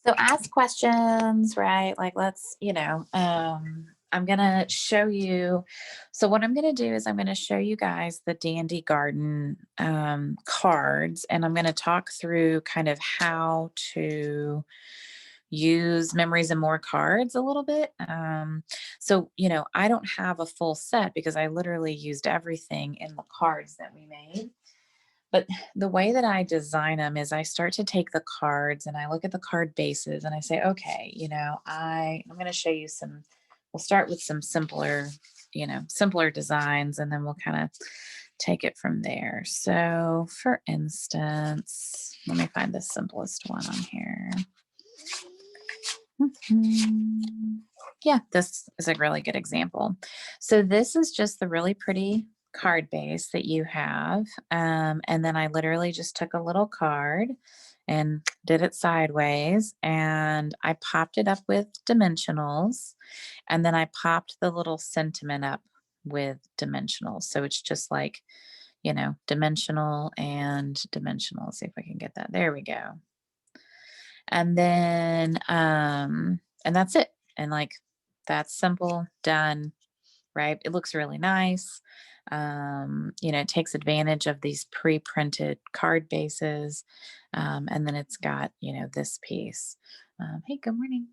So ask questions, right? Like let's, I'm gonna show you. So what I'm gonna do is I'm gonna show you guys the Dandy Garden cards, and I'm gonna talk through kind of how to use Memories and More cards a little bit. So I don't have a full set because I literally used everything in the cards that we made. But the way that I design them is I start to take the cards and I look at the card bases and I say, okay, I'm going to show you some, we'll start with some simpler designs, and then we'll kind of take it from there. So for instance, let me find the simplest one on here. Yeah, this is a really good example. So this is just the really pretty card base that you have. And then I literally just took a little card and did it sideways, and I popped it up with dimensionals, and then I popped the little sentiment up with dimensionals. So it's just like, dimensional and dimensional. See if I can get that. There we go. And then and that's it. And like that's simple, done, right? It looks really nice. It takes advantage of these pre-printed card bases. And then it's got, this piece. Hey, good morning.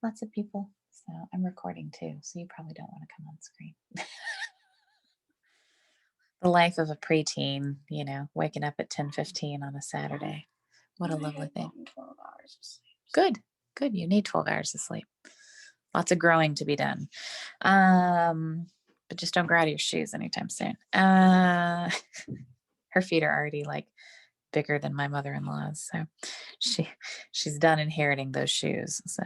Lots of people. So I'm recording too, so you probably don't want to come on screen. The life of a preteen, waking up at 10:15 on a Saturday. What a lovely thing. 12 hours of sleep. Good. You need 12 hours of sleep. Lots of growing to be done. But just don't grow out of your shoes anytime soon. Her feet are already like bigger than my mother-in-law's. So she's done inheriting those shoes. So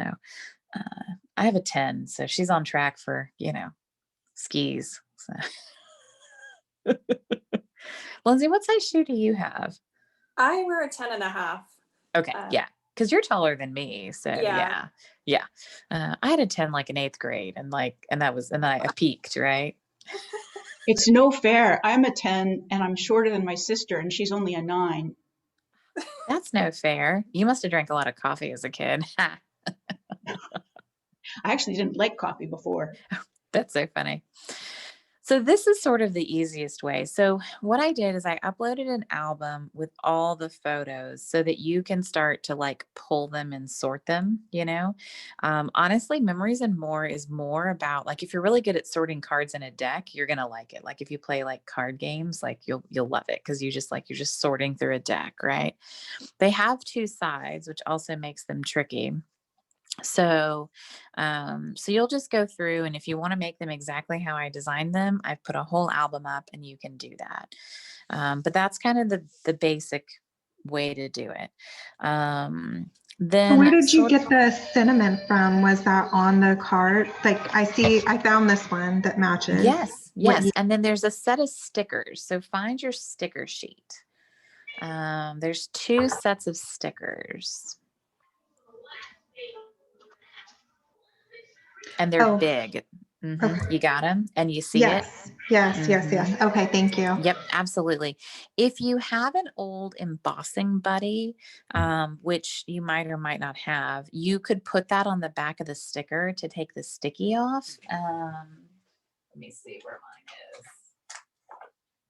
I have a 10. So she's on track for, skis. So Lindsay, what size shoe do you have? I wear a 10 and a half. Okay. Yeah. Cause you're taller than me. So yeah. I had a 10 like in 8th grade, and I peaked, right? It's no fair. I'm a 10 and I'm shorter than my sister, and she's only a 9. That's no fair. You must have drank a lot of coffee as a kid. I actually didn't like coffee before. That's so funny. So this is sort of the easiest way. So what I did is I uploaded an album with all the photos so that you can start to like pull them and sort them, honestly, Memories and More is more about, like, if you're really good at sorting cards in a deck, you're going to like it. Like if you play like card games, like you'll love it, because you're just sorting through a deck, right? They have 2 sides, which also makes them tricky. So you'll just go through, and if you want to make them exactly how I designed them, I've put a whole album up and you can do that. But that's kind of the basic way to do it. Then where did you get the cinnamon from? Was that on the card? Like I found this one that matches. Yes. And then there's a set of stickers. So find your sticker sheet. There's 2 sets of stickers. And they're big. Okay. You got them and you see it? Yes. Okay, thank you. Yep, absolutely. If you have an old embossing buddy, which you might or might not have, you could put that on the back of the sticker to take the sticky off. Let me see where mine is.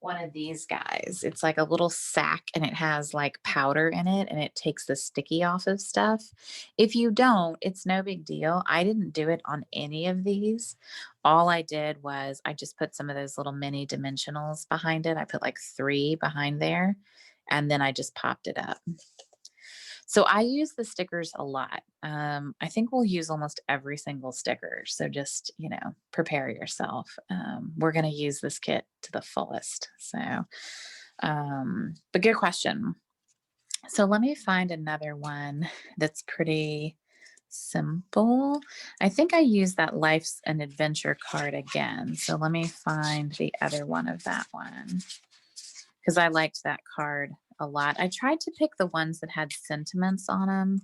One of these guys. It's like a little sack, and it has like powder in it, and it takes the sticky off of stuff. If you don't, it's no big deal. I didn't do it on any of these. All I did was I just put some of those little mini dimensionals behind it. I put like 3 behind there, and then I just popped it up. So I use the stickers a lot. I think we'll use almost every single sticker. So just, prepare yourself. We're going to use this kit to the fullest. So, but good question. So let me find another one that's pretty simple. I think I used that Life's an Adventure card again. So let me find the other one of that one, because I liked that card a lot. I tried to pick the ones that had sentiments on them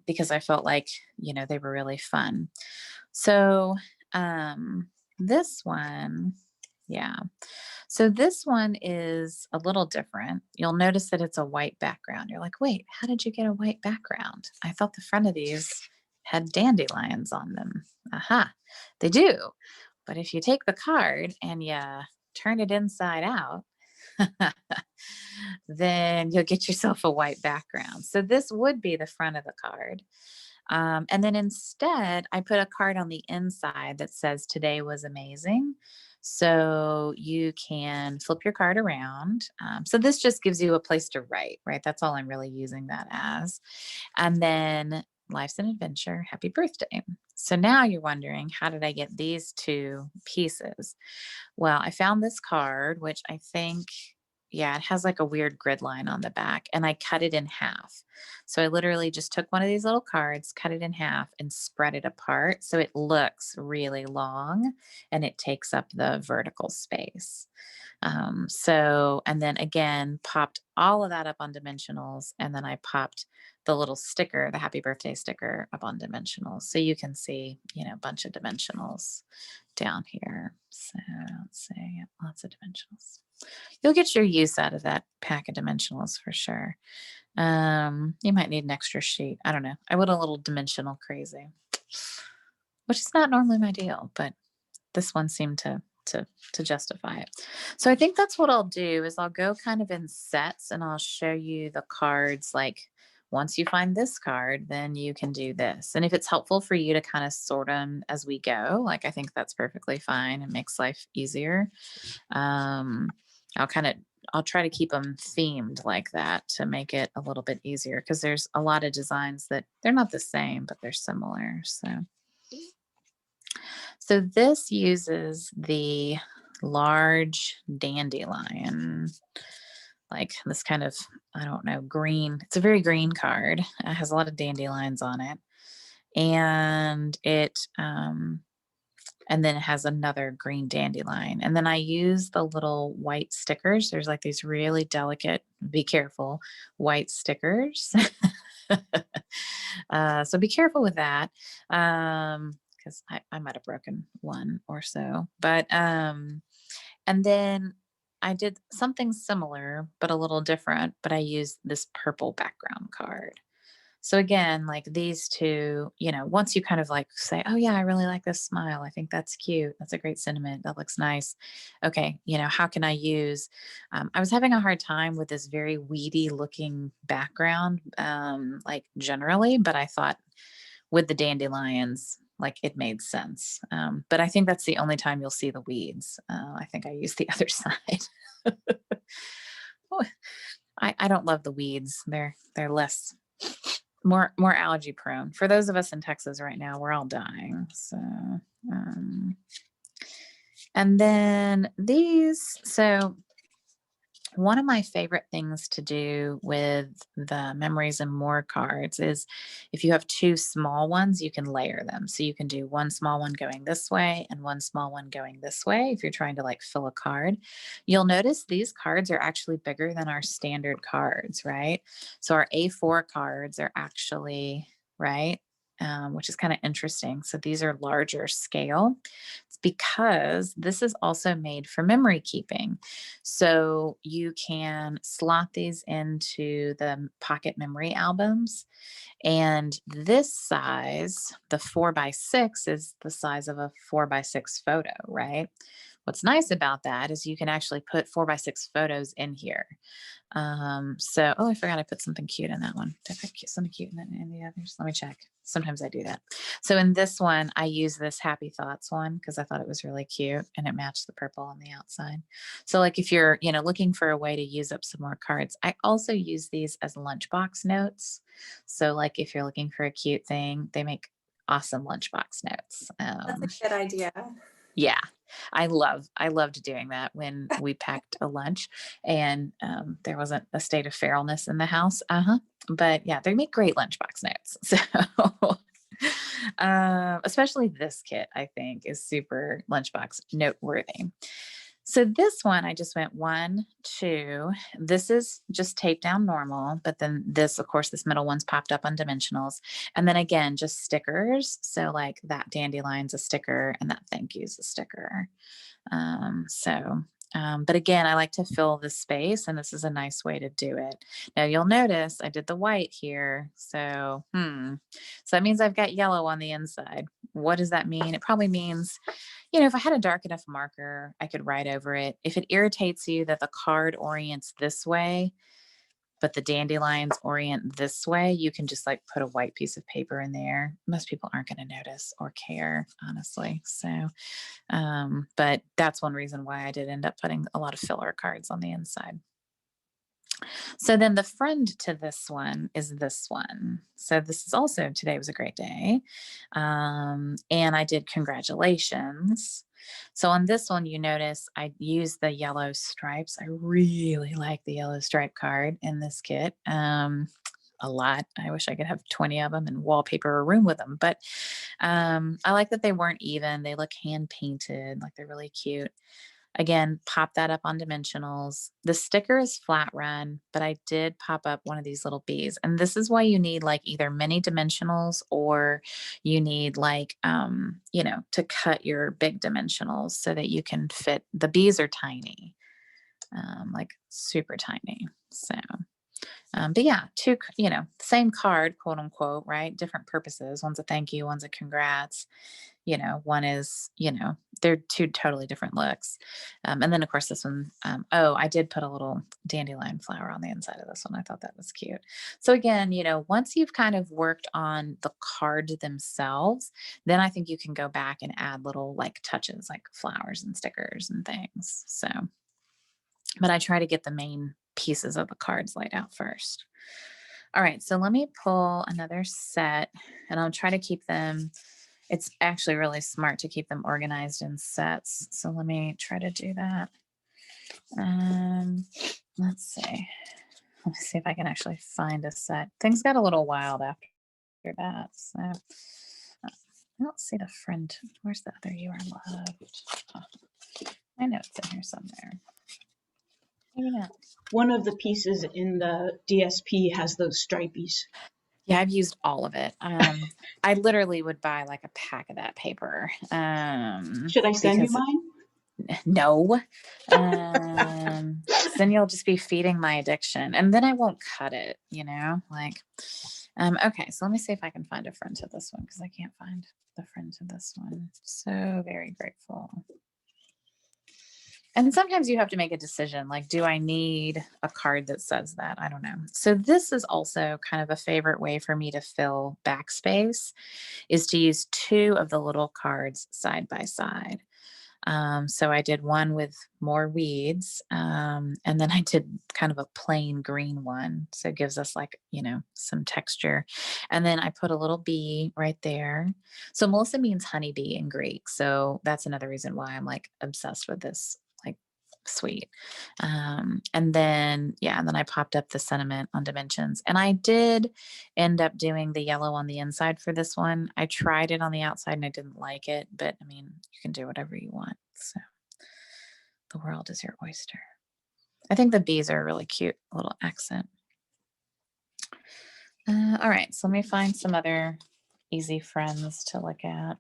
because I felt like, they were really fun. So this one, Yeah. So this one is a little different. You'll notice that it's a white background. You're like, wait, how did you get a white background? I thought the front of these had dandelions on them. Aha, they do. But if you take the card and you turn it inside out, then you'll get yourself a white background. So this would be the front of the card. And then instead, I put a card on the inside that says today was amazing. So you can flip your card around. So this just gives you a place to write, right? That's all I'm really using that as. And then life's an adventure. Happy birthday. So now you're wondering, how did I get these two pieces? Well, I found this card, which I think, yeah, it has like a weird grid line on the back, and I cut it in half. So I literally just took one of these little cards, cut it in half, and spread it apart. So it looks really long and it takes up the vertical space. And then again, popped all of that up on dimensionals. And then I popped the little sticker, the happy birthday sticker up on dimensionals. So you can see, a bunch of dimensionals down here. So let's see, yeah, lots of dimensionals. You'll get your use out of that pack of dimensionals for sure. You might need an extra sheet. I don't know. I went a little dimensional crazy, which is not normally my deal, but this one seemed to justify it. So I think that's what I'll do is I'll go kind of in sets and I'll show you the cards. Like once you find this card, then you can do this. And if it's helpful for you to kind of sort them as we go, like I think that's perfectly fine. It makes life easier. I'll try to keep them themed like that to make it a little bit easier because there's a lot of designs that they're not the same, but they're similar. So this uses the large dandelion, like this kind of, I don't know, green. It's a very green card. It has a lot of dandelions on it. And and then it has another green dandelion. And then I use the little white stickers. There's like these really delicate, be careful, white stickers. So be careful with that. Because I might have broken one or so. But and then I did something similar, but a little different, but I used this purple background card. So again, like these two, once you kind of like say, oh yeah, I really like this smile. I think that's cute. That's a great sentiment. That looks nice. Okay. How can I use, I was having a hard time with this very weedy looking background, like generally, but I thought with the dandelions, like it made sense. But I think that's the only time you'll see the weeds. I think I use the other side. Oh, I don't love the weeds. They're less, more allergy prone. For those of us in Texas right now, we're all dying. So, and then these, so one of my favorite things to do with the Memories and More cards is if you have two small ones, you can layer them. So you can do one small one going this way and one small one going this way. If you're trying to like fill a card, you'll notice these cards are actually bigger than our standard cards, right? So our A4 cards are actually, right? Which is kind of interesting. So these are larger scale. It's because this is also made for memory keeping. So you can slot these into the pocket memory albums. And this size, the 4x6, is the size of a 4x6 photo, right? What's nice about that is you can actually put 4x6 photos in here. Oh, I forgot I put something cute in that one. Did I put something cute in the others? Let me check. Sometimes I do that. So in this one, I use this Happy Thoughts one because I thought it was really cute and it matched the purple on the outside. So like if you're, looking for a way to use up some more cards, I also use these as lunchbox notes. So like if you're looking for a cute thing, they make awesome lunchbox notes. That's a good idea. Yeah, I loved doing that when we packed a lunch and there wasn't a state of feralness in the house. But yeah, they make great lunchbox notes. So especially this kit, I think, is super lunchbox noteworthy. So this one, I just went 1, 2. This is just taped down normal, but then this, of course, this middle one's popped up on dimensionals. And then again, just stickers. So like that dandelion's a sticker and that thank you's a sticker. But again, I like to fill the space, and this is a nice way to do it. Now you'll notice I did the white here. So that means I've got yellow on the inside. What does that mean? It probably means, if I had a dark enough marker, I could write over it. If it irritates you that the card orients this way, but the dandelions orient this way, you can just like put a white piece of paper in there. Most people aren't going to notice or care, honestly. So, but that's one reason why I did end up putting a lot of filler cards on the inside. So then the friend to this one is this one. So this is also, today was a great day. And I did congratulations. So on this one, you notice I used the yellow stripes. I really like the yellow stripe card in this kit. A lot. I wish I could have 20 of them and wallpaper a room with them. But I like that they weren't even. They look hand painted, like they're really cute. Again, pop that up on dimensionals. The sticker is flat run, but I did pop up one of these little bees. And this is why you need like either mini dimensionals or you need like, to cut your big dimensionals so that you can fit. The bees are tiny, like super tiny. So, but yeah, same card, quote unquote, right? Different purposes. One's a thank you, one's a congrats. One is, they're two totally different looks. And then of course this one, I did put a little dandelion flower on the inside of this one. I thought that was cute. So again, once you've kind of worked on the cards themselves, then I think you can go back and add little like touches like flowers and stickers and things. So, but I try to get the main pieces of the cards laid out first. All right, so let me pull another set and I'll try to keep them. It's actually really smart to keep them organized in sets. So let me try to do that. Let's see. Let me see if I can actually find a set. Things got a little wild after that. So I don't see the friend. Where's the other You Are Loved? Oh, I know it's in here somewhere. Maybe not. One of the pieces in the DSP has those stripies. Yeah, I've used all of it. I literally would buy like a pack of that paper. Should I send you because- mine? No. Then you'll just be feeding my addiction and then I won't cut it, okay. So let me see if I can find a friend to this one because I can't find the friend to this one. So very grateful. And sometimes you have to make a decision, like, do I need a card that says that? I don't know. So this is also kind of a favorite way for me to fill backspace is to use 2 of the little cards side by side. So I did one with more weeds, and then I did kind of a plain green one. So it gives us like, some texture. And then I put a little bee right there. So Melissa means honeybee in Greek. So that's another reason why I'm like obsessed with this, like sweet. And then I popped up the sentiment on dimensions and I did end up doing the yellow on the inside for this one. I tried it on the outside and I didn't like it, but I mean, you can do whatever you want. So the world is your oyster. I think the bees are a really cute little accent. All right, so let me find some other easy friends to look at.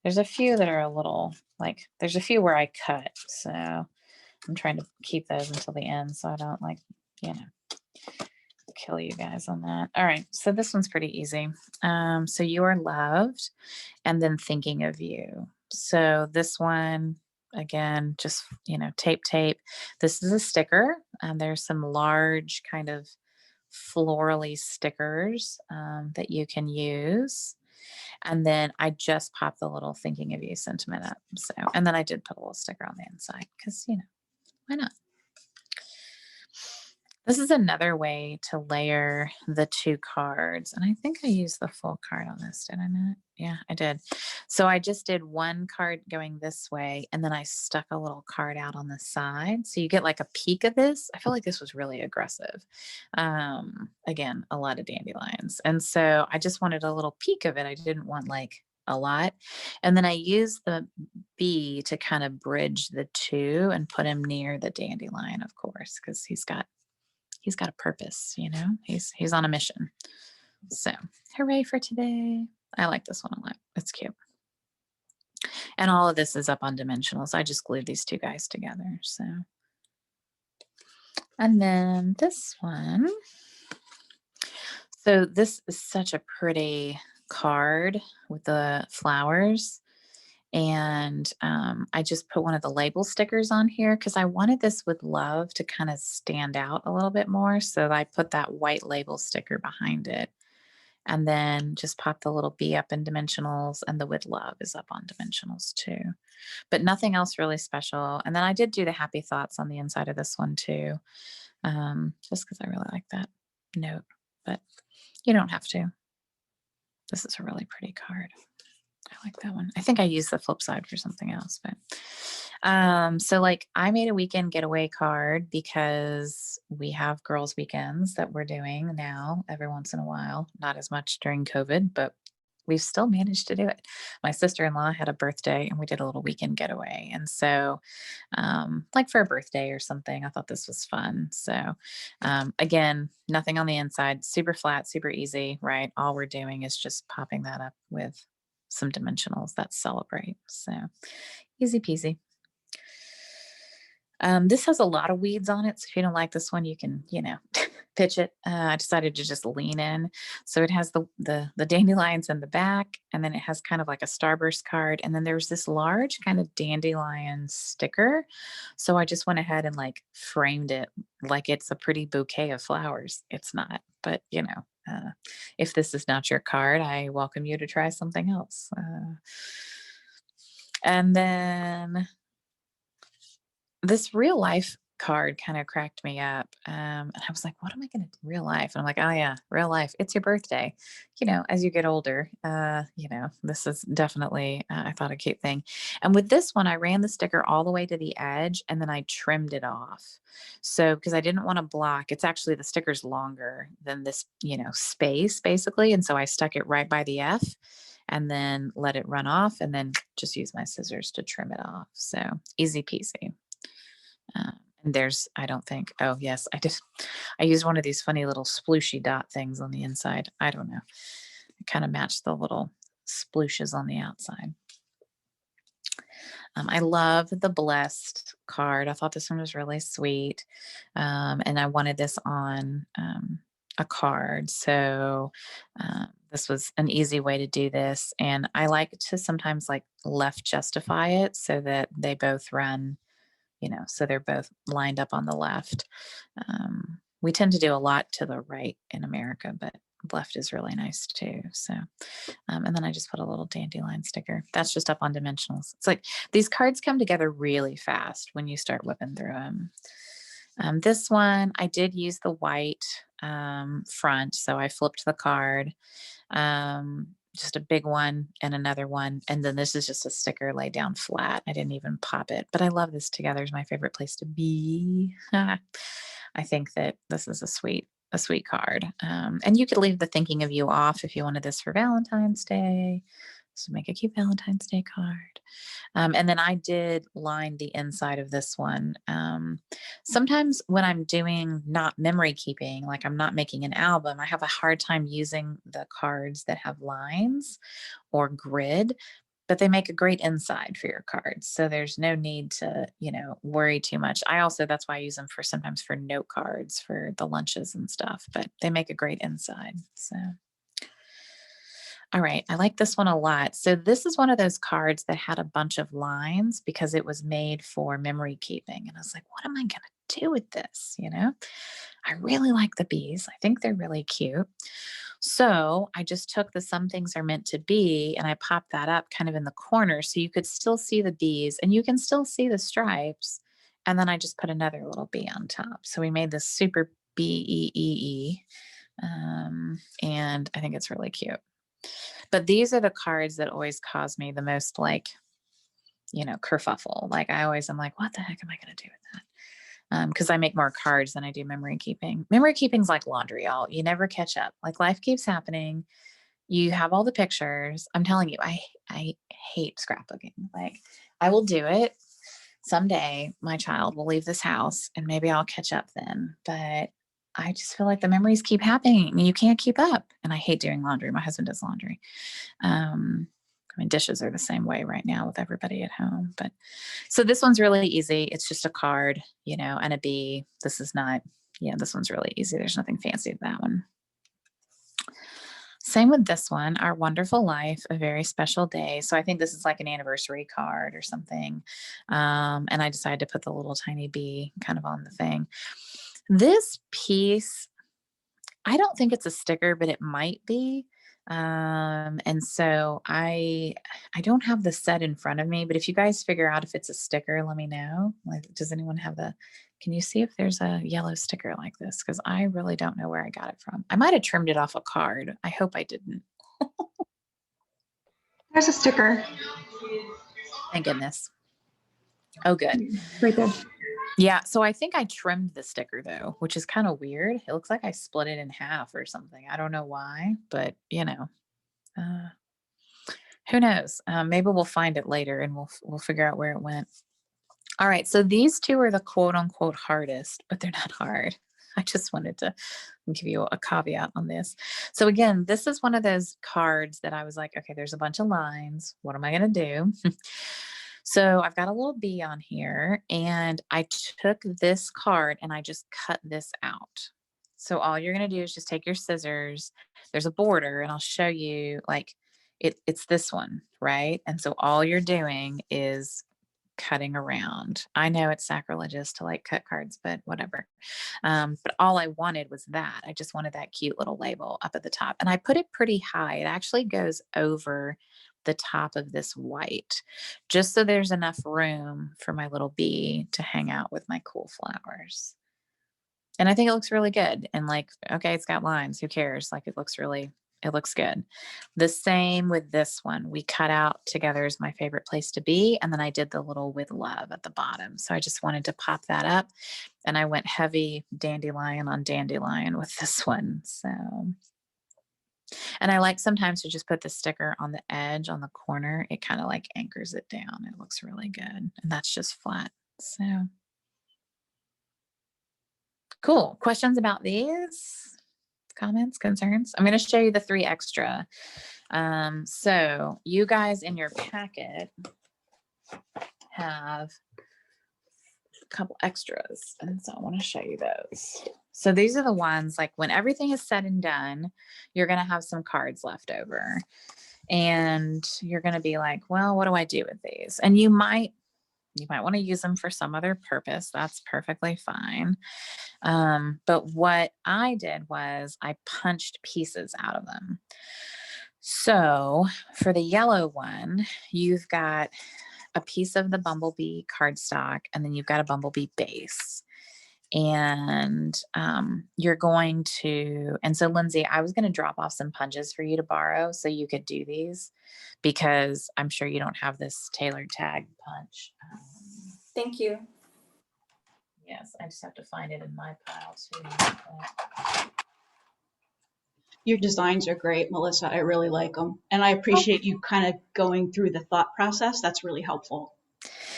There's a few that are a little there's a few where I cut. So I'm trying to keep those until the end so I don't kill you guys on that. All right, so this one's pretty easy. So You Are Loved and then Thinking of You. So this one, again, just, tape. This is a sticker. There's some large kind of florally stickers that you can use. And then I just popped the little Thinking of You sentiment up. So, and then I did put a little sticker on the inside because, why not? This is another way to layer the 2 cards. And I think I used the full card on this, did I not? Yeah, I did. So I just did one card going this way, and then I stuck a little card out on the side. So you get like a peek of this. I feel like this was really aggressive. Again, a lot of dandelions. And so I just wanted a little peek of it. I didn't want like a lot. And then I use the bee to kind of bridge the two and put him near the dandelion, of course, because he's got a purpose, you know, he's on a mission. So hooray for today. I like this one a lot. It's cute. And all of this is up on dimensionals. I just glued these two guys together. So, and then this one. So this is such a pretty card with the flowers. And I just put one of the label stickers on here because I wanted this with love to kind of stand out a little bit more. So I put that white label sticker behind it. And then just pop the little bee up in dimensionals, and the with love is up on dimensionals too. But nothing else really special. And then I did do the happy thoughts on the inside of this one too, just because I really like that note. But you don't have to. This is a really pretty card. I like that one. I think I used the flip side for something else, but so like I made a weekend getaway card because we have girls' weekends that we're doing now every once in a while. Not as much during COVID, but we've still managed to do it. My sister-in-law had a birthday and we did a little weekend getaway. And so like for a birthday or something, I thought this was fun. So again, nothing on the inside, super flat, super easy, right? All we're doing is just popping that up with some dimensionals that celebrate. So easy peasy. This has a lot of weeds on it. So if you don't like this one, you can, pitch it. I decided to just lean in. So it has the dandelions in the back, and then it has kind of like a starburst card. And then there's this large kind of dandelion sticker. So I just went ahead and like framed it like it's a pretty bouquet of flowers. It's not, but if this is not your card, I welcome you to try something else. And then this real life card kind of cracked me up. And I was like, what am I going to do real life? And I'm like, oh yeah, real life. It's your birthday. As you get older, this is definitely, I thought, a cute thing. And with this one, I ran the sticker all the way to the edge and then I trimmed it off. So, because I didn't want to block, it's actually, the sticker's longer than this, space basically. And so I stuck it right by the F and then let it run off and then just use my scissors to trim it off. So easy peasy. And there's, I don't think, oh yes, I used one of these funny little splooshy dot things on the inside. I don't know. It kind of matched the little splooshes on the outside. I love the blessed card. I thought this one was really sweet. And I wanted this on a card. So this was an easy way to do this. And I like to sometimes like left justify it so that they both run, so they're both lined up on the left. We tend to do a lot to the right in America, but left is really nice too. So, and then I just put a little dandelion sticker. That's just up on dimensionals. It's like these cards come together really fast when you start whipping through them. This one, I did use the white front. So I flipped the card. Just a big one and another one. And then this is just a sticker laid down flat. I didn't even pop it, but I love this together. It's my favorite place to be. I think that this is a sweet card. And you could leave the thinking of you off if you wanted this for Valentine's Day. So make a cute Valentine's Day card. And then I did line the inside of this one. Sometimes when I'm doing not memory keeping, like I'm not making an album, I have a hard time using the cards that have lines or grid, but they make a great inside for your cards. So there's no need to, worry too much. That's why I use them sometimes for note cards for the lunches and stuff, but they make a great inside. So. All right, I like this one a lot. So this is one of those cards that had a bunch of lines because it was made for memory keeping. And I was like, what am I going to do with this? I really like the bees. I think they're really cute. So I just took the Some Things Are Meant to Be and I popped that up kind of in the corner so you could still see the bees and you can still see the stripes. And then I just put another little bee on top. So we made this super BEEE. And I think it's really cute. But these are the cards that always cause me the most kerfuffle. Like I'm like, what the heck am I going to do with that? Because I make more cards than I do memory keeping. Memory keeping's like laundry, y'all. You never catch up. Like life keeps happening. you have all the pictures. I'm telling you, I hate scrapbooking. Like, I will do it someday. My child will leave this house and maybe I'll catch up then. But I just feel like the memories keep happening and you can't keep up. And I hate doing laundry. My husband does laundry. I mean, dishes are the same way right now with everybody at home. But so this one's really easy. It's just a card, you know, and a bee. This is not, yeah, this one's really easy. There's nothing fancy with that one. Same with this one, Our Wonderful Life, A Very Special Day. So I think this is like an anniversary card or something. And I decided to put the little tiny bee kind of on the thing. This piece, I don't think it's a sticker, but it might be. And so I don't have the set in front of me, but if you guys figure out if it's a sticker, let me know. Like, does anyone have can you see if there's a yellow sticker like this? Because I really don't know where I got it from. I might have trimmed it off a card. I hope I didn't. There's a sticker Thank goodness. Oh, good. right there. Yeah. So I think I trimmed the sticker though, which is kind of weird. It looks like I split it in half or something. I don't know why, but you know, who knows? Maybe we'll find it later and we'll figure out where it went. All right. So these two are the quote unquote hardest, but they're not hard. I just wanted to give you a caveat on this. So again, this is one of those cards that I was like, okay, there's a bunch of lines. What am I going to do? So I've got a little bee on here and I took this card and I just cut this out. So all you're going to do is just take your scissors. There's a border and I'll show you like it's this one, right? And so all you're doing is cutting around. I know it's sacrilegious to like cut cards, but whatever. But all I wanted was that. I just wanted that cute little label up at the top. And I put it pretty high. It actually goes over the top of this white, just so there's enough room for my little bee to hang out with my cool flowers. And I think it looks really good. And like, okay, it's got lines. Who cares? Like it looks good. The same with this one. We cut out Together Is My Favorite Place to Be. And then I did the little With Love at the bottom. So I just wanted to pop that up. And I went heavy dandelion on dandelion with this one. So, and I like sometimes to just put the sticker on the edge, on the corner. It kind of like anchors it down. It looks really good. And that's just flat. So cool. Questions about these? Comments, concerns? I'm going to show you the 3 extra. So you guys in your packet have a couple extras. And so I want to show you those. So these are the ones like when everything is said and done, you're going to have some cards left over and you're going to be like, well, what do I do with these? And you might want to use them for some other purpose. That's perfectly fine. But what I did was I punched pieces out of them. So for the yellow one, you've got a piece of the bumblebee cardstock, and then you've got a bumblebee base. And you're going to, and so Lindsay, I was going to drop off some punches for you to borrow so you could do these because I'm sure you don't have this tailored tag punch. Thank you. Yes, I just have to find it in my pile too. Your designs are great, Melissa. I really like them. And I appreciate you kind of going through the thought process. That's really helpful.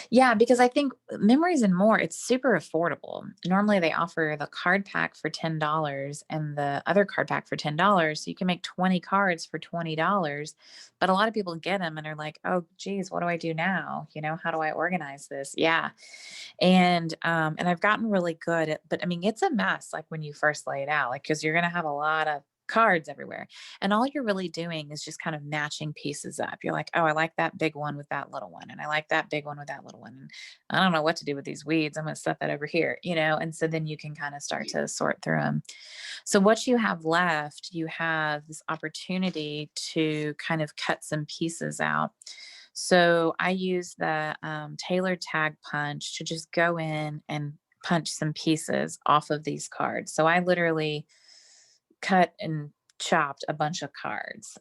Yeah, because I think Memories and More, it's super affordable. Normally they offer the card pack for $10 and the other card pack for $10. So you can make 20 cards for $20. But a lot of people get them and are like, oh, geez, what do I do now? You know, how do I organize this? Yeah. And I've gotten really good at, but I mean, it's a mess like when you first lay it out, like, because you're going to have a lot of cards everywhere. And all you're really doing is just kind of matching pieces up. You're like, oh, I like that big one with that little one. And I like that big one with that little one. And I don't know what to do with these weeds. I'm going to set that over here, you know? And so then you can kind of start to sort through them. So what you have left, you have this opportunity to kind of cut some pieces out. So I use the tailored tag punch to just go in and punch some pieces off of these cards. So I literally cut and chopped a bunch of cards,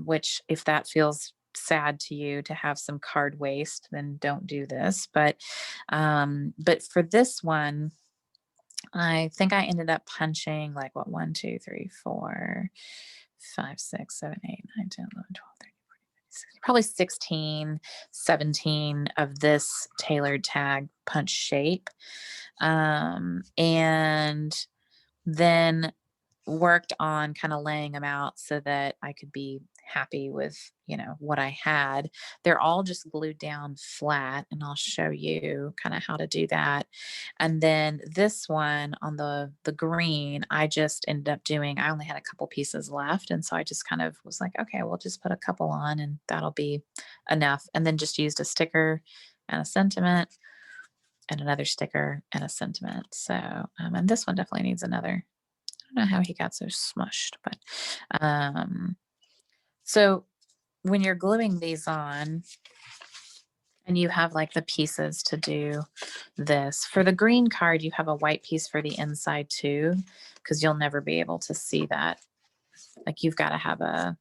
which if that feels sad to you to have some card waste, then don't do this. But for this one, I think I ended up punching like what, 1, 2, 3, 4, 5, 6, 7, 8, 9, 10, 11, 12, 13, 14, 15, 16, probably 16, 17 of this tailored tag punch shape. And then worked on kind of laying them out so that I could be happy with, what I had. They're all just glued down flat, and I'll show you kind of how to do that. And then this one on the green, I just ended up doing, I only had a couple pieces left. And so I just kind of was like, okay, we'll just put a couple on and that'll be enough. And then just used a sticker and a sentiment and another sticker and a sentiment. So, and this one definitely needs another. I don't know how he got so smushed, but so when you're gluing these on and you have like the pieces to do this, for the green card, you have a white piece for the inside too, because you'll never be able to see that. Like you've got to have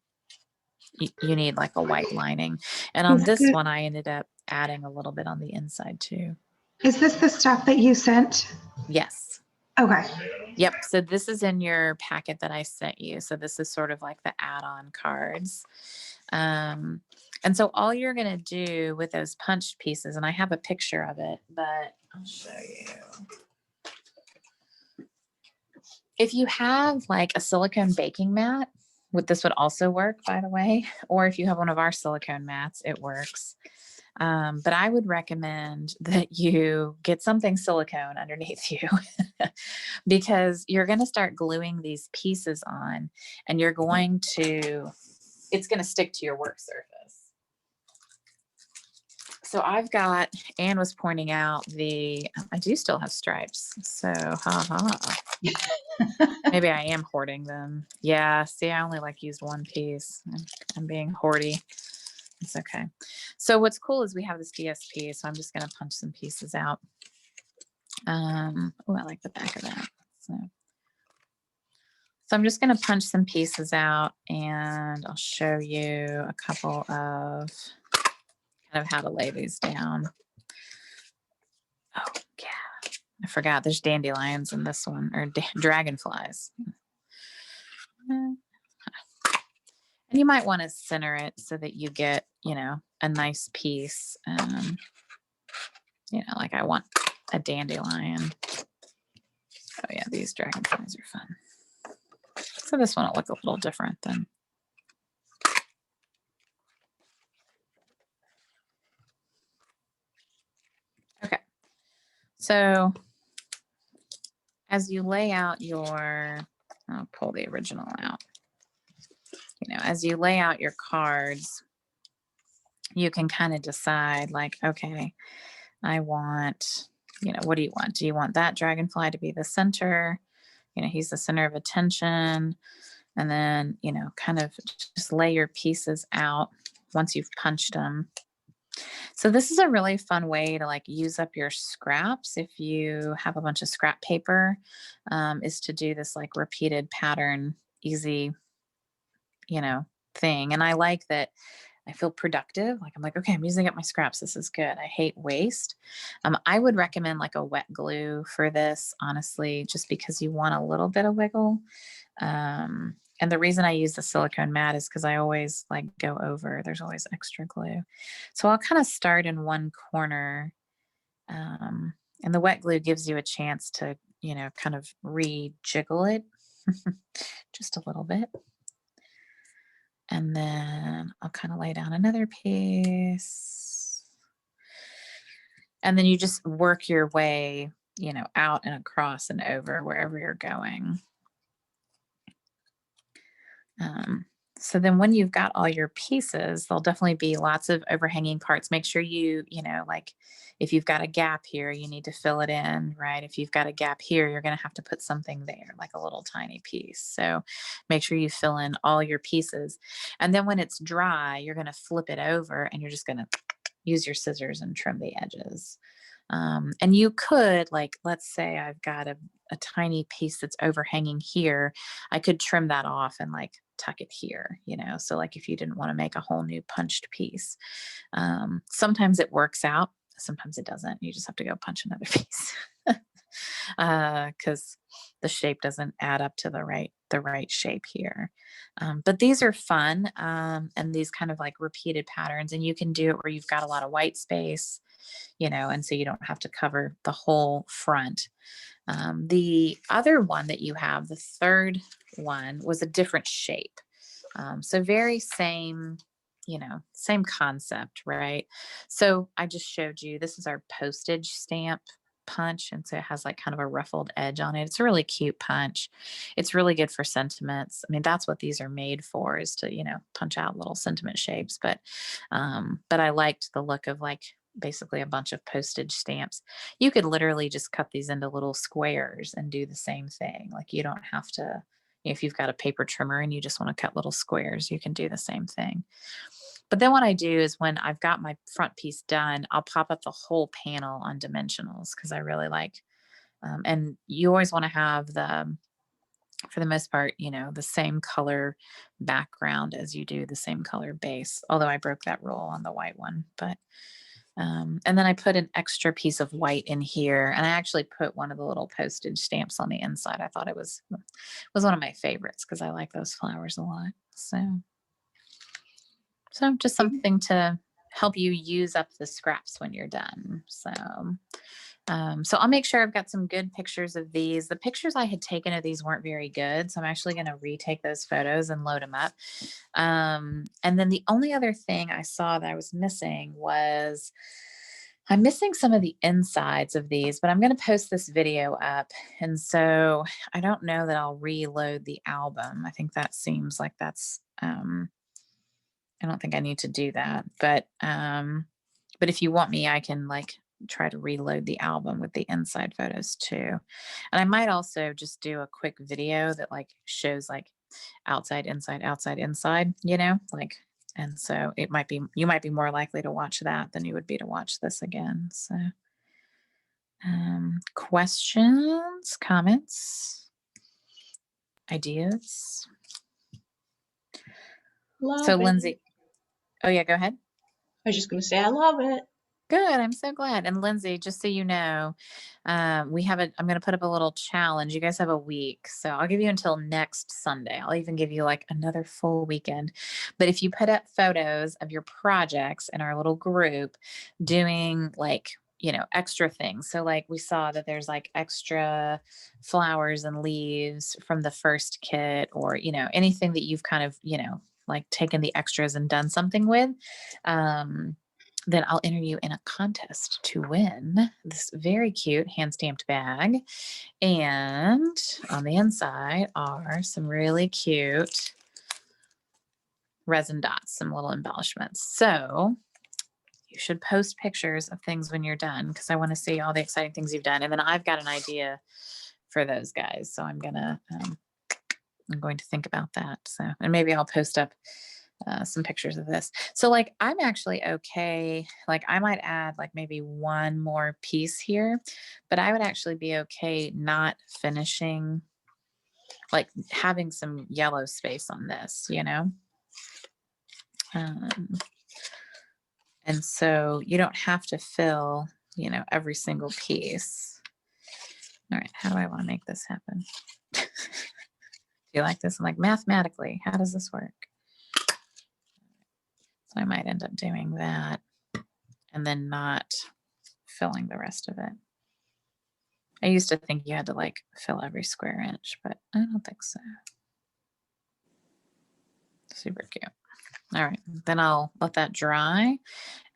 you need like a white lining. And on Is this it- one, I ended up adding a little bit on the inside too. Is this the stuff that you sent? Yes. Okay. Yep. So this is in your packet that I sent you. So this is sort of like the add-on cards. And so all you're going to do with those punched pieces, and I have a picture of it, but I'll show you. If you have like a silicone baking mat, this would also work, by the way, or if you have one of our silicone mats, it works. But I would recommend that you get something silicone underneath you because you're going to start gluing these pieces on and it's going to stick to your work surface. So I've got, Anne was pointing out I do still have stripes. So, maybe I am hoarding them. Yeah. See, I only used one piece. I'm being hoardy. It's okay. So what's cool is we have this DSP. So I'm just going to punch some pieces out. Oh, I like the back of that. So I'm just going to punch some pieces out and I'll show you a couple of kind of how to lay these down. Oh, yeah. I forgot there's dandelions in this one, or dragonflies. And you might want to center it so that you get, a nice piece. Like I want a dandelion. Oh yeah, these dragonflies are fun. So this one will look a little different than. Okay. So as you lay out I'll pull the original out. As you lay out your cards, you can kind of decide like, okay, I want, what do you want? Do you want that dragonfly to be the center? He's the center of attention. And then, kind of just lay your pieces out once you've punched them. So this is a really fun way to use up your scraps. If you have a bunch of scrap paper, is to do this repeated pattern, easy, thing. And I like that I feel productive. I'm like, okay, I'm using up my scraps. This is good. I hate waste. I would recommend a wet glue for this, honestly, just because you want a little bit of wiggle. And the reason I use the silicone mat is because I always go over. There's always extra glue. So I'll kind of start in one corner. And the wet glue gives you a chance to, kind of re-jiggle it just a little bit. And then I'll kind of lay down another piece. And then you just work your way, out and across and over wherever you're going. So then when you've got all your pieces, there'll definitely be lots of overhanging parts. Make sure you, if you've got a gap here, you need to fill it in, right? If you've got a gap here, you're going to have to put something there, like a little tiny piece. So make sure you fill in all your pieces. And then when it's dry, you're going to flip it over and you're just going to use your scissors and trim the edges. And you could, let's say I've got a tiny piece that's overhanging here. I could trim that off and tuck it here, so if you didn't want to make a whole new punched piece. Sometimes it works out, sometimes it doesn't. You just have to go punch another piece. because the shape doesn't add up to the right shape here. But these are fun, and these kind of like repeated patterns, and you can do it where you've got a lot of white space, and so you don't have to cover the whole front. The other one that you have, the third one, was a different shape. So very same, same concept, right? So I just showed you, this is our postage stamp punch. And so it has like kind of a ruffled edge on it. It's a really cute punch. It's really good for sentiments. I mean, that's what these are made for, is to, punch out little sentiment shapes. But I liked the look of like basically a bunch of postage stamps. You could literally just cut these into little squares and do the same thing. Like you don't have to, if you've got a paper trimmer and you just want to cut little squares, you can do the same thing. But then what I do is when I've got my front piece done, I'll pop up the whole panel on dimensionals because I really like, and you always want to have for the most part, the same color background as you do the same color base. Although I broke that rule on the white one, but and then I put an extra piece of white in here, and I actually put one of the little postage stamps on the inside. I thought it was one of my favorites because I like those flowers a lot. So just something to help you use up the scraps when you're done. So I'll make sure I've got some good pictures of these. The pictures I had taken of these weren't very good, so I'm actually going to retake those photos and load them up. And then the only other thing I saw that I was missing was I'm missing some of the insides of these, but I'm going to post this video up. And so I don't know that I'll reload the album. I think that seems like that's, I don't think I need to do that, but if you want me, I can like try to reload the album with the inside photos too. And I might also just do a quick video that like shows like outside, inside, outside, inside, like, and so you might be more likely to watch that than you would be to watch this again. So questions, comments, ideas? Love So it. Lindsay, oh yeah, go ahead. I was just going to say, I love it. Good. I'm so glad. And Lindsay, just so you know, I'm going to put up a little challenge. You guys have a week. So I'll give you until next Sunday. I'll even give you like another full weekend. But if you put up photos of your projects in our little group doing like, extra things. So like we saw that there's like extra flowers and leaves from the first kit, or, anything that you've kind of, like taken the extras and done something with. Then I'll enter you in a contest to win this very cute hand-stamped bag. And on the inside are some really cute resin dots, some little embellishments. So you should post pictures of things when you're done, because I want to see all the exciting things you've done. And then I've got an idea for those guys. So I'm going to think about that. So, and maybe I'll post up some pictures of this. So like, I'm actually okay. Like I might add like maybe one more piece here, but I would actually be okay not finishing, like having some yellow space on this, and so you don't have to fill, every single piece. All right. How do I want to make this happen? Do you like this? I'm like, mathematically, how does this work? So I might end up doing that and then not filling the rest of it. I used to think you had to like fill every square inch, but I don't think so. Super cute. All right, then I'll let that dry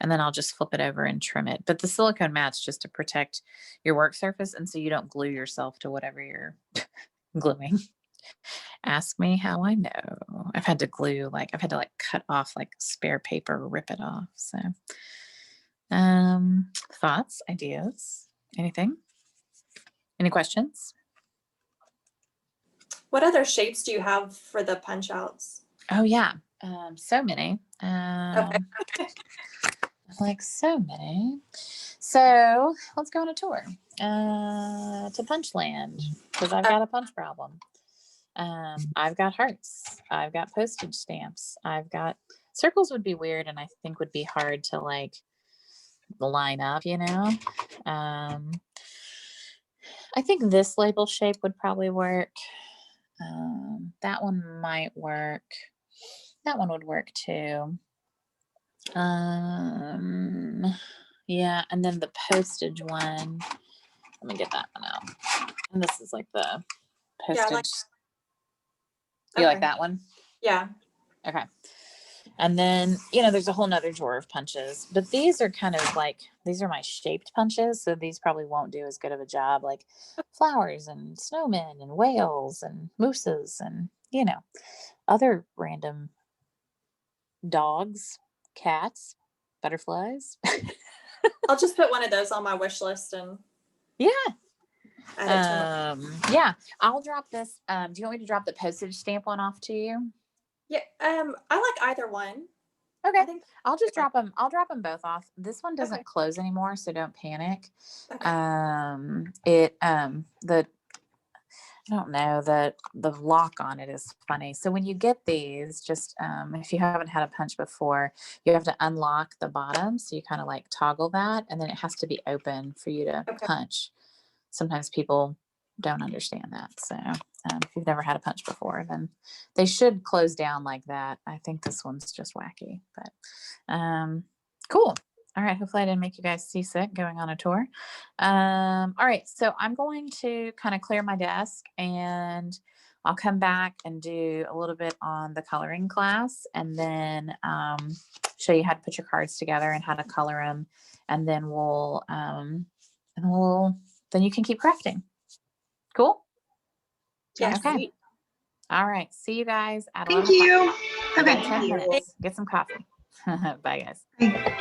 and then I'll just flip it over and trim it. But the silicone mat's just to protect your work surface, and so you don't glue yourself to whatever you're gluing. Ask me how I know. I've had to cut off like spare paper, rip it off. So thoughts, ideas, anything? Any questions? What other shapes do you have for the punch outs? Oh yeah. So many. Okay. Like so many. So let's go on a tour to Punchland, because I've got a punch problem. I've got hearts. I've got postage stamps. I've got circles would be weird, and I think would be hard to like line up, I think this label shape would probably work. That one might work. That one would work too. Yeah, and then the postage one. Let me get that one out. And this is like the Yeah, postage. I like- You like Okay. that one? Yeah. Okay. And then, there's a whole nother drawer of punches, but these are kind of like, these are my shaped punches. So these probably won't do as good of a job, like flowers and snowmen and whales and mooses and, other random dogs, cats, butterflies. I'll just put one of those on my wish list and Yeah. add it to my. Yeah, I'll drop this. Do you want me to drop the postage stamp one off to you? Yeah. I like either one. Okay. I think. I'll just drop them. I'll drop them both off. This one doesn't Okay. close anymore, so don't panic. Okay. I don't know, the lock on it is funny. So when you get these, just if you haven't had a punch before, you have to unlock the bottom. So you kind of like toggle that, and then it has to be open for you to Okay. punch. Sometimes people don't understand that. So if you've never had a punch before, then they should close down like that. I think this one's just wacky, but cool. All right. Hopefully I didn't make you guys seasick going on a tour. All right. So I'm going to kind of clear my desk, and I'll come back and do a little bit on the coloring class, and then show you how to put your cards together and how to color them. And then then you can keep crafting. Cool. Yes. Okay. Great. All right. See you guys at Thank 11 o'clock. you. You got Okay. 10 minutes. Get some coffee. Bye, guys. Bye.